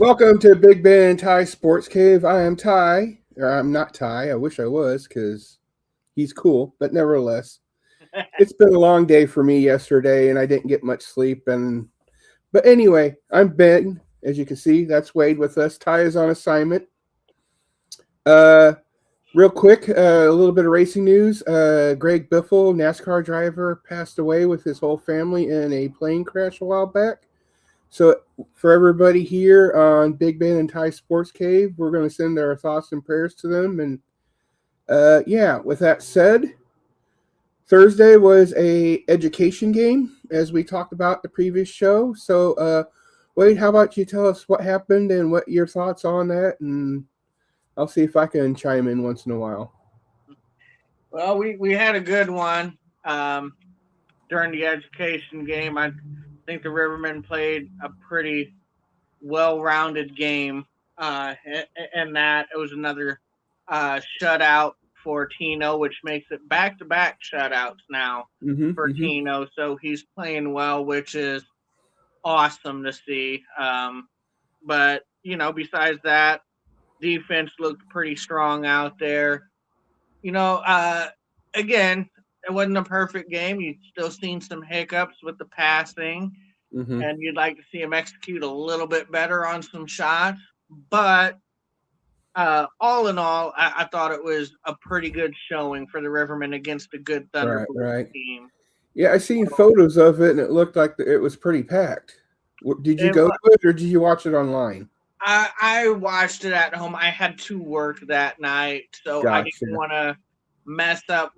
Welcome to Big Ben and Ty Sports Cave. I am Ty, or I'm not Ty. I wish I was because he's cool, but nevertheless, it's been a long day for me yesterday, and I didn't get much sleep. But anyway, I'm Ben. As you can see, that's Wade with us. Ty is on assignment. Uh, Real quick, a little bit of racing news. Greg Biffle, NASCAR driver, passed away with his whole family in a plane crash a while back. So, for everybody here on Big Ben and Ty Sports Cave, we're going to send our thoughts and prayers to them. And yeah, with that said, Thursday was a education game, as we talked about the previous show. So, Wade, how about you tell us what happened and what your thoughts on that, and I'll see if I can chime in once in a while. Well, we had a good one during the education game. I think the Rivermen played a pretty well-rounded game, and that it was another shutout for Tino, which makes it back-to-back shutouts now Mm-hmm, for mm-hmm. Tino. So he's playing well, which is awesome to see. But besides that, defense looked pretty strong out there. you know, uh, Again, it wasn't a perfect game. You still seen some hiccups with the passing, Mm-hmm. and you'd like to see him execute a little bit better on some shots. But all in all, I thought it was a pretty good showing for the Rivermen against a good Right, Thunderbird right. team. Yeah, I seen photos of it, and it looked like it was pretty packed. Did you It, go to it, or did you watch it online? I watched it at home. I had to work that night, so I didn't Gotcha. want to mess up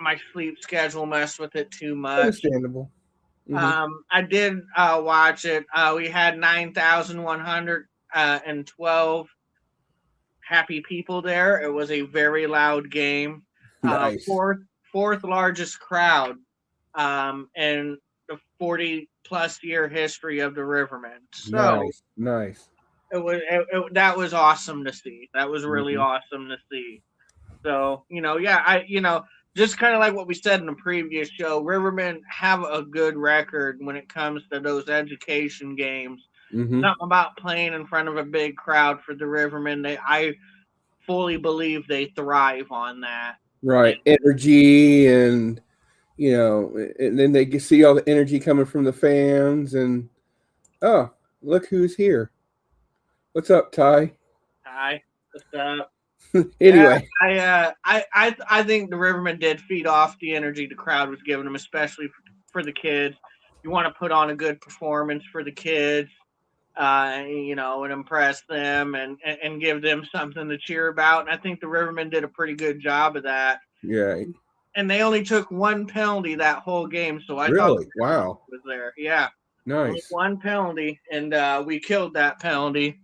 my sleep schedule, mess with it too much. Understandable. Mm-hmm. I did watch it. We had 9,112 happy people there. It was a very loud game. Uh, Nice, fourth fourth largest crowd in the 40 plus year history of the Rivermen. So nice, nice. that was awesome to see. That was really Mm-hmm. awesome to see. So, yeah, just kind of like what we said in the previous show, Rivermen have a good record when it comes to those education games. Mm-hmm. Something about playing in front of a big crowd for the Rivermen. I fully believe they thrive on that. And Right, energy, and and then they see all the energy coming from the fans, and oh, look who's here! What's up, Ty? I, uh, yeah, Anyway, I think the Rivermen did feed off the energy the crowd was giving them, especially for the kids. You want to put on a good performance for the kids, and impress them and give them something to cheer about. And I think the Rivermen did a pretty good job of that. yeah, And they only took one penalty that whole game, so I thought really, wow, the was there. Yeah, only nice. one penalty, and we killed that penalty.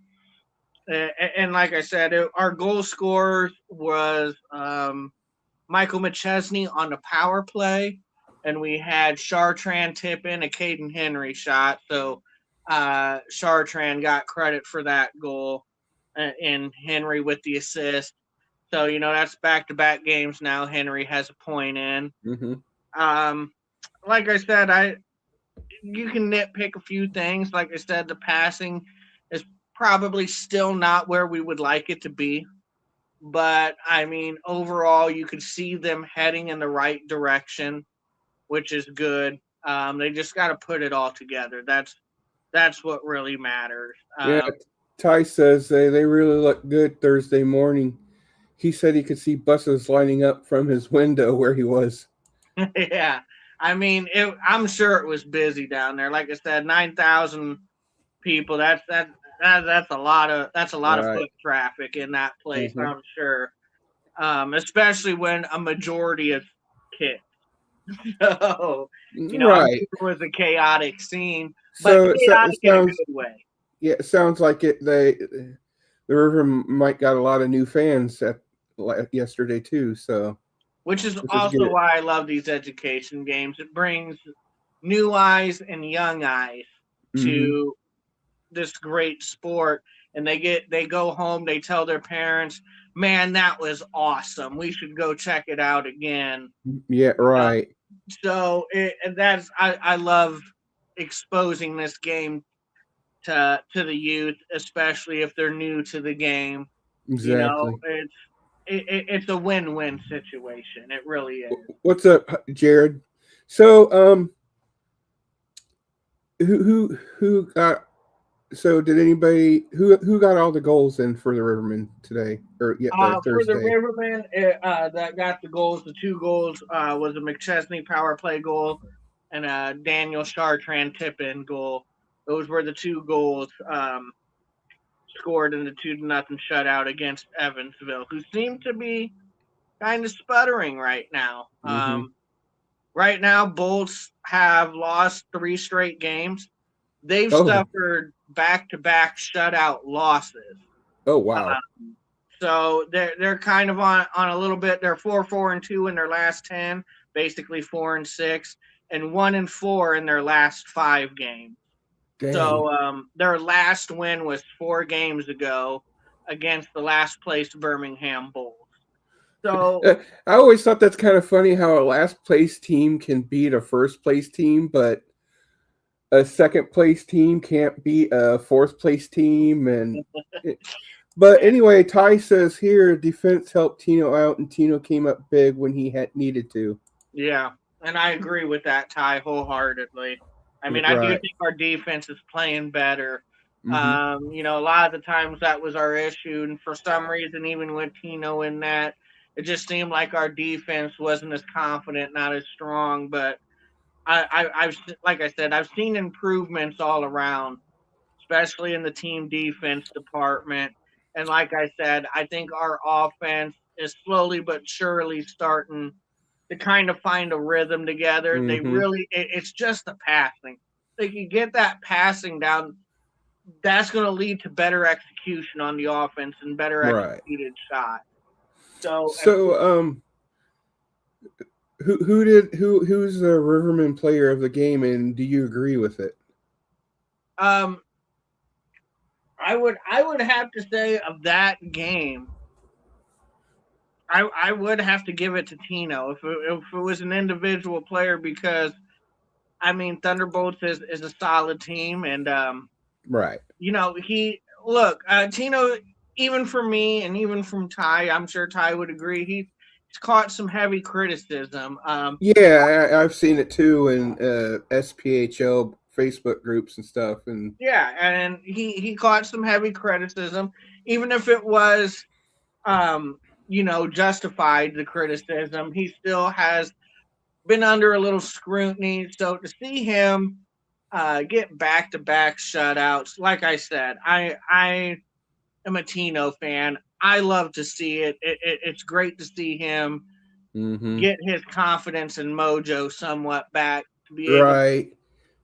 And like I said, our goal scorer was Michael McChesney on the power play, and we had Chartrand tip in a Caden Henry shot. So Chartrand got credit for that goal, and Henry with the assist. So that's back to back games now. Henry has a point in. Mm-hmm. Um, like I said, I you can nitpick a few things. Like I said, the passing is probably still not where we would like it to be. But I mean, overall, you could see them heading in the right direction, which is good. They just got to put it all together. That's what really matters. Yeah, Ty says they really look good Thursday morning. He said he could see buses lining up from his window where he was. Yeah, I mean, I'm sure it was busy down there. Like I said, 9,000 people. That's a lot of Right. foot traffic in that place. Mm-hmm. I'm sure, especially when a majority of kids. So, I'm Right. sure it was a chaotic scene, but So it chaotic in a sounds, good way. yeah, it sounds like the River might got a lot of new fans at yesterday too. So Which is this is also good. why I love these education games. It brings new eyes and young eyes Mm-hmm. to this great sport, and they go home, they tell their parents, man, that was awesome, we should go check it out again. Yeah. uh, Right. and that's I love exposing this game to the youth, especially if they're new to the game. You know, Exactly. it's a win-win situation. It really is. What's up, Jared? So, who got? So, did anybody who got all the goals in for the Rivermen today or yeah, For the Thursday? Rivermen, that got the goals. The two goals was a McChesney power play goal and a Daniel Chartrand tip-in goal. Those were the two goals scored in the 2-0 shutout against Evansville, who seem to be kind of sputtering right now. Mm-hmm. Right now, Bolts have lost 3 straight games. They've Oh, suffered back-to-back shutout losses. oh Uh, wow. So they're kind of on a little bit. They're 4-4-2 in their last 10, basically 4-6, and 1-4 in their last 5 games. Dang. So their last win was 4 games ago against the last place Birmingham Bulls. So I always thought that's kind of funny how a last place team can beat a first place team, but a second place team can't beat a fourth place team. And but anyway, Ty says here defense helped Tino out, and Tino came up big when he had needed to. yeah, and I agree with that, Ty, wholeheartedly. I mean, I do Right. think our defense is playing better. Mm-hmm. A lot of the times that was our issue, and for some reason, even with Tino in that, it just seemed like our defense wasn't as confident, not as strong. But I've like I said, I've seen improvements all around, especially in the team defense department. And like I said, I think our offense is slowly but surely starting to kind of find a rhythm together. They Mm-hmm. really, it's just the passing. They can get that passing down. That's going to lead to better execution on the offense and better Right. executed shots. So, So, who's the Riverman player of the game, and do you agree with it? um, I would have to say of that game, I would have to give it to Tino if it was an individual player because I mean Thunderbolts is a solid team and Right. he look Tino, even for me and even from Ty, I'm sure Ty would agree, he's caught some heavy criticism. Yeah, I've seen it too in SPHL Facebook groups and stuff, and Yeah, and he caught some heavy criticism, even if it was justified, the criticism. He still has been under a little scrutiny. So to see him get back to back shutouts, like I said, I am a Tino fan. I love to see it. It's great to see him mm-hmm. get his confidence and mojo somewhat back to be able to Right.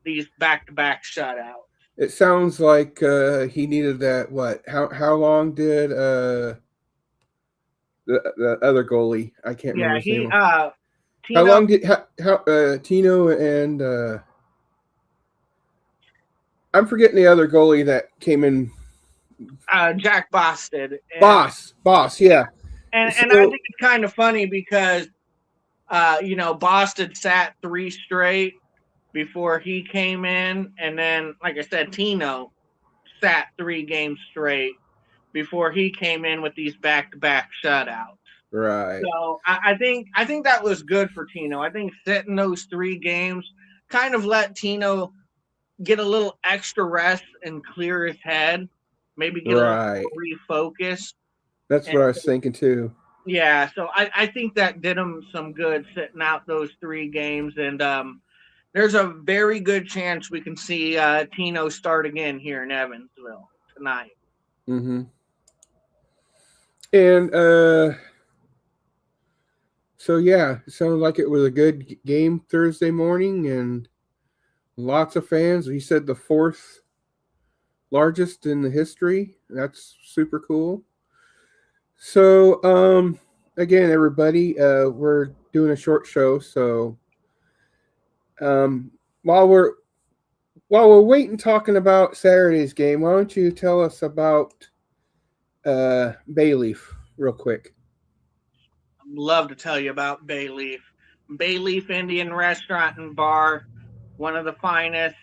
these back to back shutouts. It sounds like he needed that. What? How long did the other goalie? I can't remember Yeah, his he name. How Tino long did how Tino and I'm forgetting the other goalie that came in. Jack Boston Boss, yeah. and I So think it's kind of funny because Boston sat 3 straight before he came in, and then like I said, Tino sat 3 games straight before he came in with these back to back shutouts. right, So I think that was good for Tino. I think sitting those 3 games kind of let Tino get a little extra rest and clear his head, maybe get a little right. refocused. That's And what I was thinking too. yeah, so I think that did him some good sitting out those 3 games. And there's a very good chance we can see Tino start again here in Evansville tonight. Mm-hmm. And so yeah, it sounded like it was a good game Thursday morning, and lots of fans. He said the fourth largest in the history. That's super cool. So again, everybody, we're doing a short show. So um, while we're waiting talking about Saturday's game, why don't you tell us about Bayleaf real quick? I'd love to tell you about Bayleaf. Bayleaf Indian Restaurant and Bar. one of the finest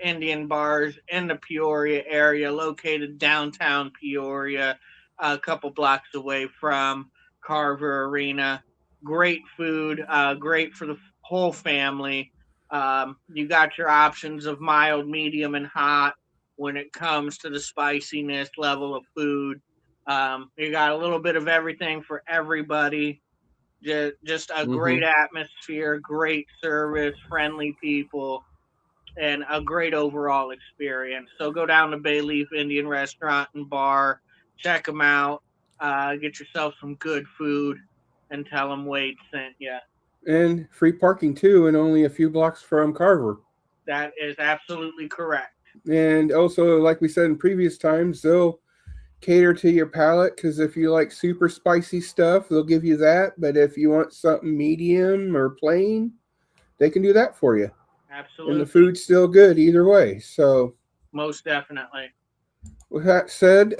Indian bars in the Peoria area, located downtown Peoria, a couple blocks away from Carver Arena. Great food, great for the whole family. You got your options of mild, medium, and hot when it comes to the spiciness level of food. You got a little bit of everything for everybody. Just a great Mm-hmm. atmosphere, great service, friendly people, and a great overall experience. So go down to Bayleaf Indian Restaurant and Bar, check them out, get yourself some good food, and tell them Wade sent you. And free parking too, and only a few blocks from Carver. That is absolutely correct. And also, like we said in previous times, they'll cater to your palate because if you like super spicy stuff, they'll give you that. But if you want something medium or plain, they can do that for you. And the Absolutely. food's still good either way. So, Most definitely. with that said,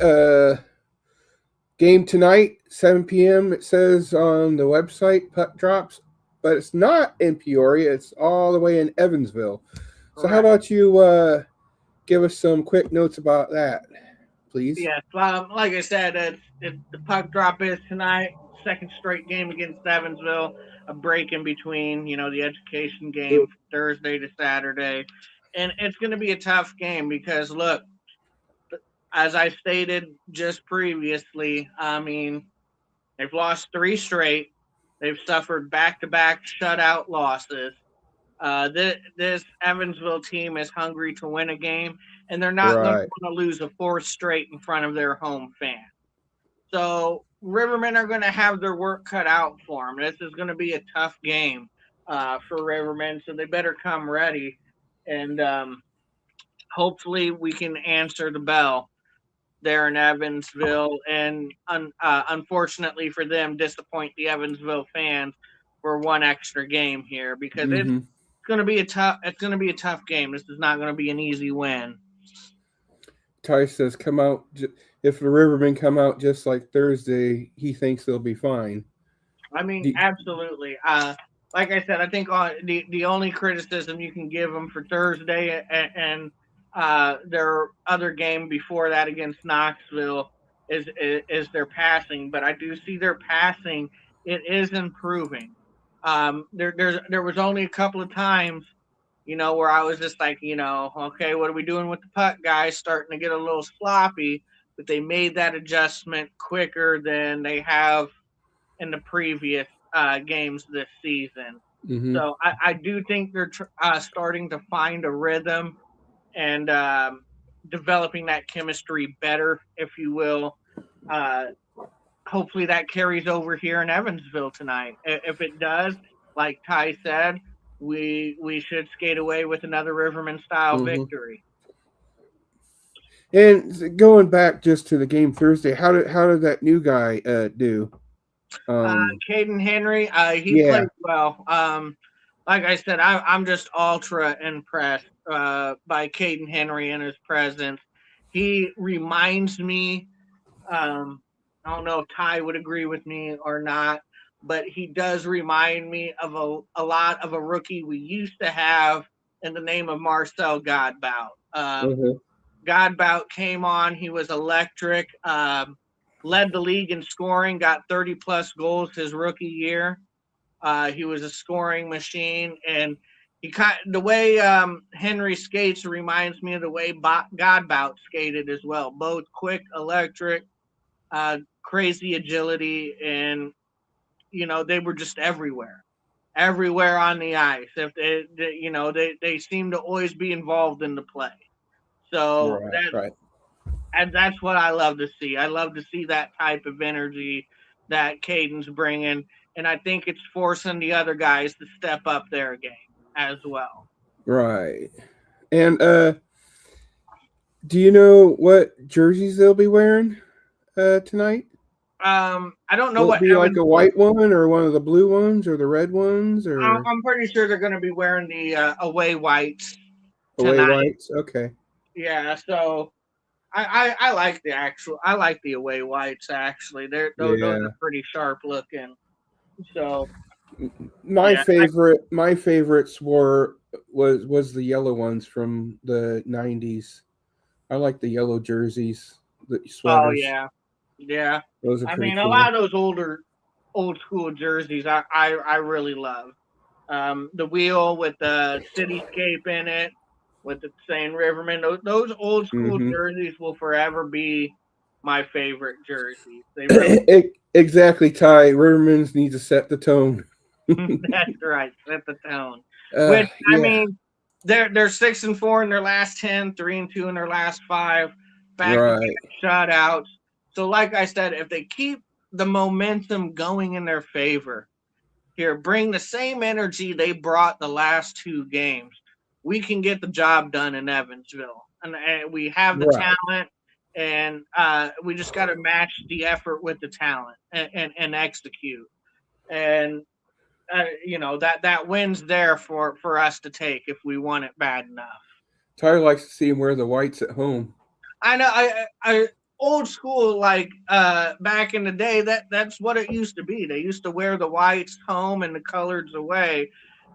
game tonight, 7 p.m. It says on the website, puck drops, but it's not in Peoria. It's all the way in Evansville. So, how Correct. about you give us some quick notes about that, please? Yes. Like I said, the puck drop is tonight. Second straight game against Evansville. A break in between, the education game from Thursday to Saturday. And it's going to be a tough game because, look, as I stated just previously, I mean, they've lost three straight. They've suffered back to back shutout losses. This Evansville team is hungry to win a game, and they're not going to Right. want to lose a fourth straight in front of their home fan. So Rivermen are going to have their work cut out for them. This is going to be a tough game for Rivermen, so they better come ready, and hopefully we can answer the bell there in Evansville, and unfortunately for them, disappoint the Evansville fans for one extra game here because it's Mm-hmm. going to be a tough. It's going to be a tough game. This is not going to be an easy win. Ty says, "Come out. If the Rivermen come out just like Thursday, he thinks they'll be fine." I mean, Do, absolutely. Like I said, I think the only criticism you can give them for Thursday and their other game before that against Knoxville is their passing. But I do see their passing; it is improving. There was only a couple of times, where I was just like, okay, what are we doing with the puck, guys? Starting to get a little sloppy, but they made that adjustment quicker than they have in the previous games this season. mm-hmm. So I do think they're starting to find a rhythm and developing that chemistry better, if you will. Uh, Hopefully that carries over here in Evansville tonight. If it does, like Ty said, we should skate away with another Riverman style Mm-hmm. victory. And going back just to the game Thursday, how did that new guy do? Uh, Um, Caden Henry, he yeah. played well. Like I said, I'm just ultra impressed by Caden Henry and his presence. He reminds me, I don't know if Ty would agree with me or not, but he does remind me of a lot of a rookie we used to have in the name of Marcel Godbout. Uh-huh. Godbout came on. He was electric. Led the league in scoring. Got 30 plus goals his rookie year. He was a scoring machine, and the way Henry skates reminds me of the way Godbout skated as well. Both quick, electric, crazy agility, and they were just everywhere on the ice. If they seem to always be involved in the play. So Right. Right. that's what I love to see. I love to see that type of energy that Caden's bringing, and I think it's forcing the other guys to step up their game as well. Right. And do you know what jerseys they'll be wearing tonight? I don't know Will it what be like a Evansville. white one or one of the blue ones or the red ones or I'm pretty sure they're going to be wearing the away whites away tonight. whites? Okay. Yeah, so I like I like the away whites actually. Those Yeah. are pretty sharp looking. So My yeah, favorite my favorites were was the yellow ones from the '90s. I like the yellow jerseys, the Oh sweaters. yeah, yeah. Those are I pretty mean, a cool. lot of those old school jerseys, I really love. The wheel with the cityscape in it, with it saying Rivermen. Those old school Hmm. jerseys will forever be my favorite jerseys. They really. Exactly, Ty. Rivermen's need to set the tone. That's right. Set the tone. Which I Yeah, mean, they're 6-4 in their last 10, 3-2 in their last five, back to right. back shutouts. So, like I said, if they keep the momentum going in their favor, here, bring the same energy they brought the last two games. We can get the job done in Evansville, and we have the Right. talent, and we just got to match the effort with the talent and execute. And that wins there for us to take if we want it bad enough. Ty likes to see him wear the whites at home. I know I old school like back in the day that's what it used to be. They used to wear the whites home and the coloreds away.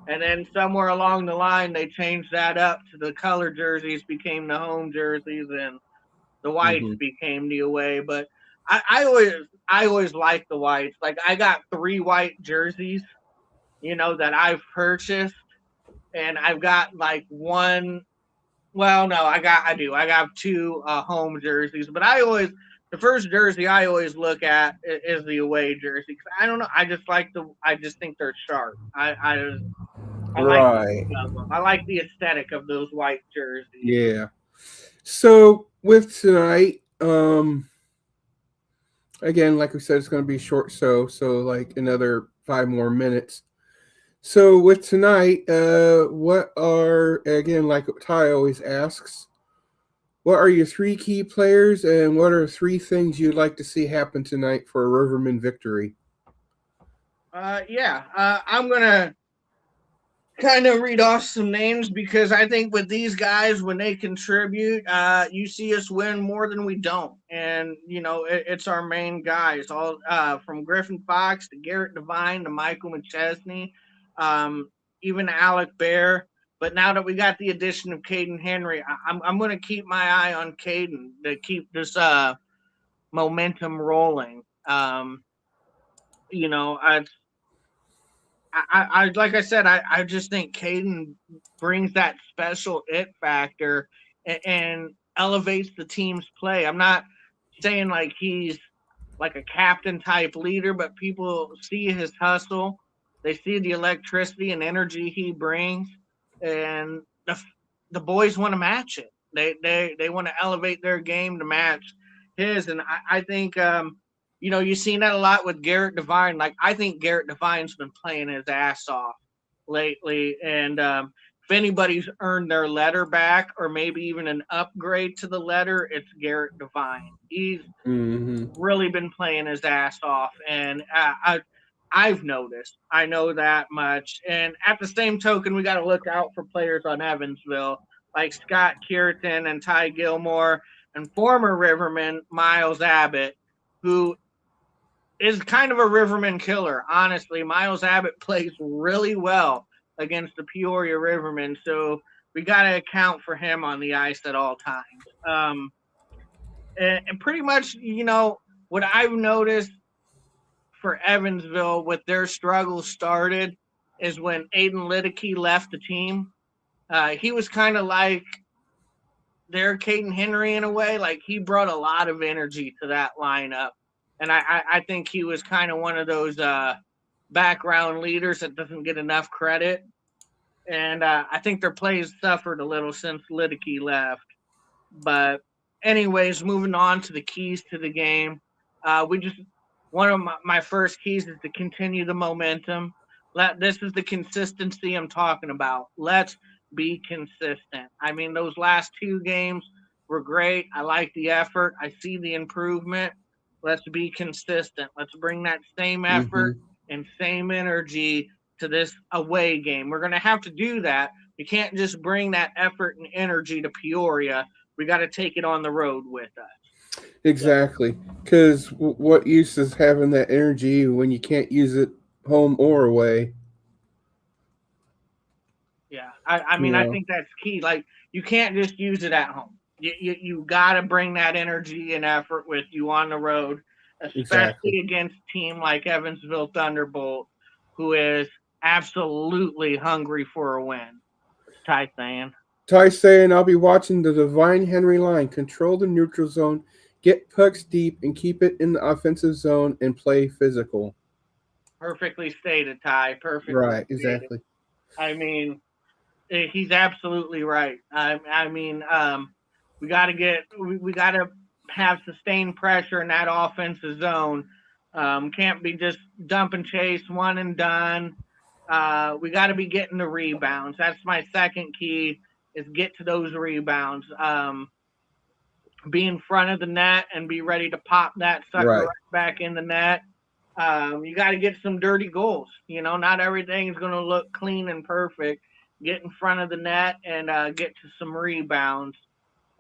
And then somewhere along the line they changed that up to the color jerseys became the home jerseys and the whites Hmm. became the away. But I always liked the whites. Like I got 3 white jerseys, that I've purchased and I've got like one. Well, no, I got 2 home jerseys, but the first jersey I always look at is the away jersey. 'Cause I don't know. I just think they're sharp. I like the Right. look of them. I like the aesthetic of those white jerseys. Yeah. So with tonight, again, like we said, it's going to be short. So like another 5 more minutes. So with tonight, what are again like Ty always asks? What are your 3 key players, and what are 3 things you'd like to see happen tonight for a Riverman victory? Yeah, I'm gonna kind of read off some names because I think with these guys, when they contribute, you see us win more than we don't. And, it's our main guys, all from Griffin Fox to Garrett Devine to Michael McChesney, um, even Alec Bear. But now that we got the addition of Caden Henry, I'm going to keep my eye on Caden to keep this momentum rolling. You know, I, like I said, I just think Caden brings that special it factor and elevates the team's play. I'm not saying like he's like a captain type leader, but people see his hustle, they see the electricity and energy he brings, and the boys want to match it. They want to elevate their game to match his, and I think you've seen that a lot with Garrett Devine. Like I think Garrett Devine's been playing his ass off lately, and if anybody's earned their letter back or maybe even an upgrade to the letter, it's Garrett Devine. He's Mm-hmm. really been playing his ass off, and I've noticed. I know that much. And at the same token, we got to look out for players on Evansville like Scott Kierton and Ty Gilmore and former Riverman Miles Abbott, who is kind of a Riverman killer. Honestly, Miles Abbott plays really well against the Peoria Rivermen, so we got to account for him on the ice at all times. And pretty much, what I've noticed for Evansville with their struggles started is when Aiden Lidicky left the team. He was kind of like their Caden Henry in a way. Like he brought a lot of energy to that lineup. And I think he was kind of one of those background leaders that doesn't get enough credit. And I think their plays suffered a little since Lidicky left. But anyways, moving on to the keys to the game. We just one of my first keys is to continue the momentum. This is the consistency I'm talking about. Let's be consistent. I mean, those last 2 games were great. I like the effort. I see the improvement. Let's be consistent. Let's bring that same Mm-hmm. effort and same energy to this away game. We're going to have to do that. We can't just bring that effort and energy to Peoria. We got to take it on the road with us. So, Exactly. Because what use is having that energy when you can't use it home or away? yeah, I mean, You I know, think that's key. Like, you can't just use it at home. You got to bring that energy and effort with you on the road, exactly. especially against a team like Evansville Thunderbolt, who is absolutely hungry for a win. What's Ty saying? Ty saying I'll be watching the Divine Henry line, control the neutral zone, get pucks deep, and keep it in the offensive zone and play physical. Perfectly stated, Ty. Perfectly Right, stated. exactly. I mean, he's absolutely right. I mean, we got to have sustained pressure in that offensive zone. Can't be just dump and chase, one and done. We got to be getting the rebounds. That's my second key is get to those rebounds. Be in front of the net and be ready to pop that sucker Right, right back in the net. You got to get some dirty goals. You know, not everything is going to look clean and perfect. Get in front of the net and get to some rebounds.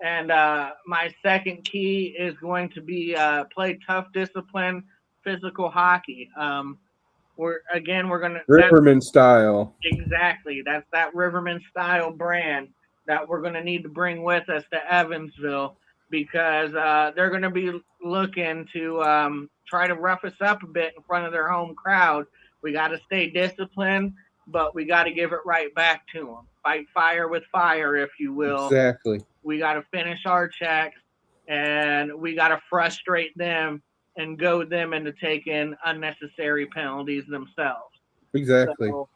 And my second key is going to be play tough, discipline, physical hockey. We're gonna that's Riverman style. exactly that's that Rivermen style brand that we're gonna need to bring with us to Evansville because they're gonna be looking to try to rough us up a bit in front of their home crowd. We got to stay disciplined, but we got to give it right back to them. Fight fire with fire, if you will. Exactly, We got to finish our checks, and we got to frustrate them and goad them into taking unnecessary penalties themselves. exactly. So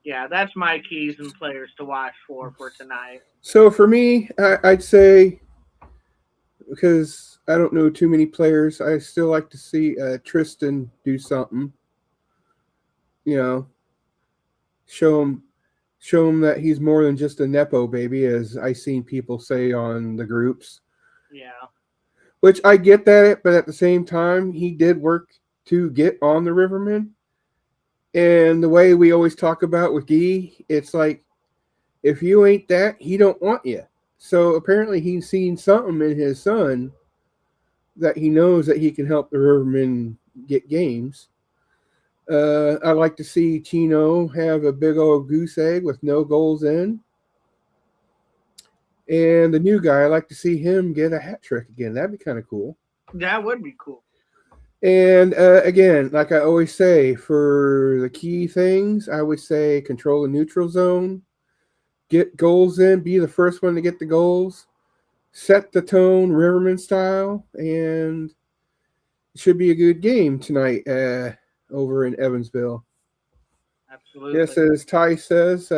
yeah, that's my keys and players to watch for tonight. So for me, I'd say because I don't know too many players, I still like to see Tristan do something. You know, show him show him that he's more than just a nepo baby, as I seen people say on the groups. Yeah, Which I get that, but at the same time, he did work to get on the Rivermen. And the way we always talk about with Guy, it's like if you ain't that, he don't want you. So apparently, he's seen something in his son that he knows that he can help the Rivermen get games. I like to see Chino have a big old goose egg with no goals in. And the new guy, I like to see him get a hat trick again. That'd be kind of cool. that would be cool. And again, like I always say, for the key things, I would say control the neutral zone, get goals in, be the first one to get the goals, set the tone Riverman style, and it should be a good game tonight over in Evansville. Yes, Absolutely. as Ty says,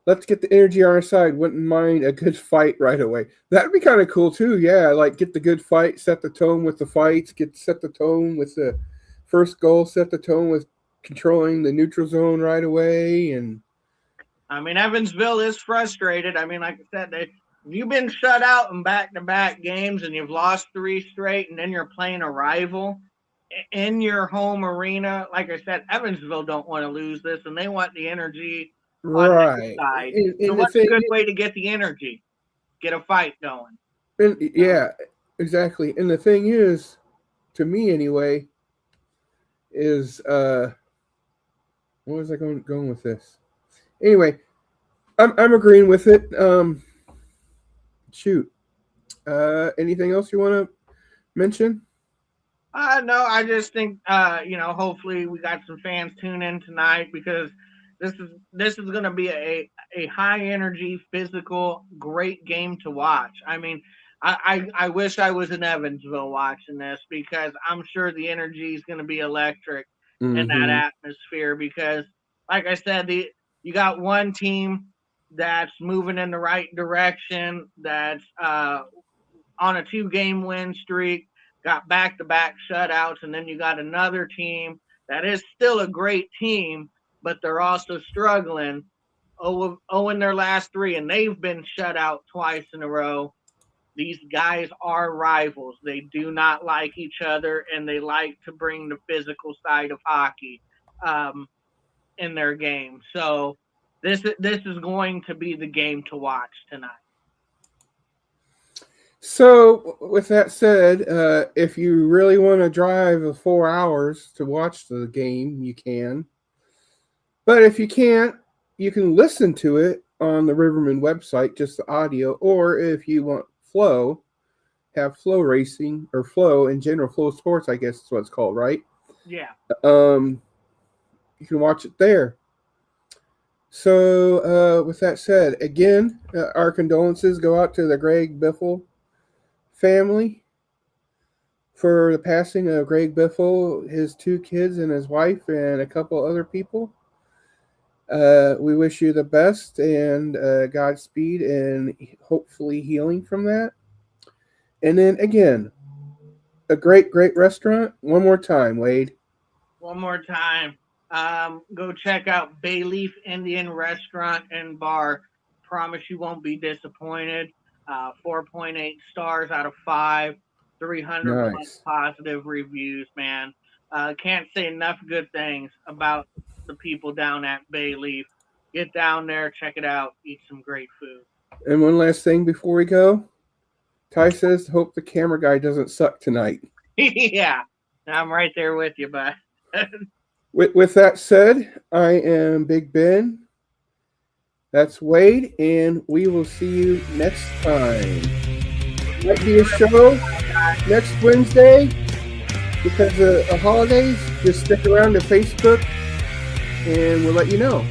let's get the energy on our side. Wouldn't mind a good fight right away. That'd be kind of cool too. Yeah, like get the good fight, set the tone with the fights, set the tone with the first goal, set the tone with controlling the neutral zone right away, and I mean, Evansville is frustrated. I mean, like I said, you've been shut out in back-to-back games and you've lost three straight, and then you're playing a rival in your home arena. Like I said, Evansville don't want to lose this, and they want the energy on their right. side. So, And the what's a thing, good way to get the energy? Get a fight going. yeah, exactly. And the thing is, to me anyway, is what was I going with this? Anyway, I'm agreeing with it. Shoot. Anything else you want to mention? No, I just think hopefully we got some fans tune in tonight because this is going to be a high energy, physical, great game to watch. I mean, I wish I was in Evansville watching this because I'm sure the energy is going to be electric in that Mm-hmm. atmosphere because, like I said, the you got one team that's moving in the right direction that's on a two-game win streak, got back-to-back shutouts, and then you got another team that is still a great team, but they're also struggling. Oh, in their last three, and they've been shut out twice in a row. These guys are rivals. They do not like each other, and they like to bring the physical side of hockey in their game. So this is going to be the game to watch tonight. So, with that said, if you really want to drive the 4 hours to watch the game, you can. But if you can't, you can listen to it on the Rivermen website, just the audio, or if you want Flow, have Flow Racing or Flow in general, Flow Sports, I guess is what it's called, right? Yeah. You can watch it there. So, with that said, again, our condolences go out to the Greg Biffle family for the passing of Greg Biffle, his 2 kids and his wife, and a couple other people. We wish you the best and Godspeed and hopefully healing from that. And then again, a great, great restaurant. One more time, Wade. One more time. Go check out Bayleaf Indian Restaurant and Bar. Promise you won't be disappointed. 4.8 stars out of 5, 300 plus Nice. positive reviews, man. Can't say enough good things about the people down at Bayleaf. Get down there, check it out, eat some great food. And one last thing before we go. Ty says, hope the camera guy doesn't suck tonight. Yeah, I'm right there with you, bud. With that said, I am Big Ben. That's Wade, and we will see you next time. Might be a show next Wednesday because of holidays. Just stick around to Facebook, and we'll let you know.